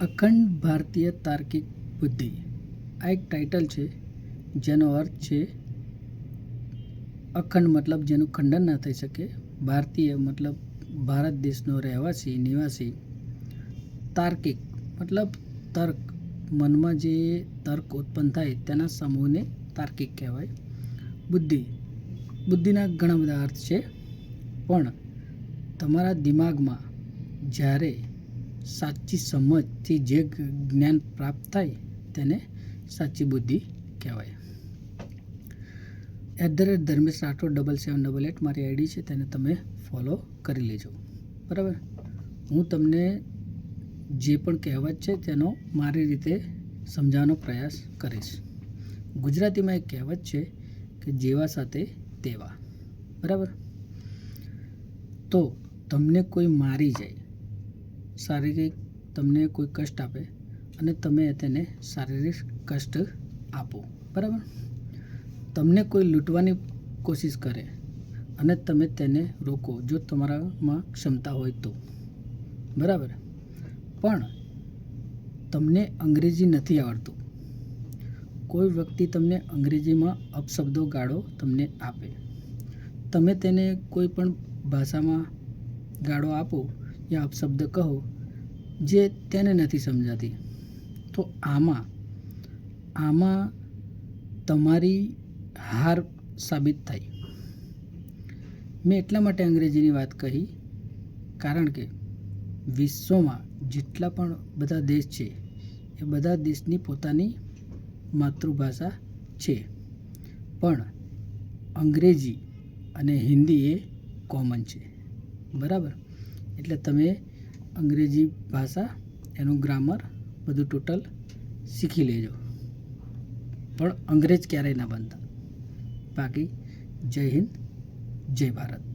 અખંડ ભારતીય તાર્કિક બુદ્ધિ આ એક ટાઇટલ છે જેનો અર્થ છે અખંડ મતલબ જેનું ખંડન ના થઈ શકે, ભારતીય મતલબ ભારત દેશનો રહેવાસી નિવાસી, તાર્કિક મતલબ તર્ક, મનમાં જે તર્ક ઉત્પન્ન થાય તેના સમૂહને તાર્કિક કહેવાય. બુદ્ધિના ઘણા બધા અર્થ છે, પણ તમારા દિમાગમાં જ્યારે સાચી સમજથી જે જ્ઞાન પ્રાપ્ત થાય તેને સાચી બુદ્ધિ કહેવાય. @ધર્મેશ રાઠોડ 7788 મારી આઈડી છે, તેને તમે ફોલો કરી લેજો. બરાબર. હું તમને જે પણ કહેવત છે તેનો મારી રીતે સમજાવવાનો પ્રયાસ કરીશ. ગુજરાતીમાં એક કહેવત છે કે જેવા સાથે તેવા. બરાબર. તો તમને કોઈ મારી જાય, શારીરિક તમને કોઈ કષ્ટ આપે અને તમે તેને શારીરિક કષ્ટ આપો. બરાબર. તમને કોઈ લૂંટવાની કોશિશ કરે અને તમે તેને રોકો જો તમારામાં ક્ષમતા હોય તો. બરાબર. પણ તમને અંગ્રેજી નથી આવડતું, કોઈ વ્યક્તિ તમને અંગ્રેજીમાં અપશબ્દો ગાળો તમને આપે, તમે તેને કોઈ પણ ભાષામાં ગાળો આપો યા અપશબ્દ કહો જે તેને નથી સમજાતી, તો આમાં તમારી હાર સાબિત થાય. મેં એટલા માટે અંગ્રેજીની વાત કહી કારણ કે વિશ્વમાં જેટલા પણ બધા દેશ છે એ બધા દેશની પોતાની માતૃભાષા છે, પણ અંગ્રેજી અને હિન્દી એ કોમન છે. બરાબર. એટલે તમે અંગ્રેજી ભાષા, એનું ગ્રામર બધું ટોટલ શીખી લેજો, પણ અંગ્રેજ ક્યારેય ના બનતા. બાકી જય હિન્દ, જય ભારત.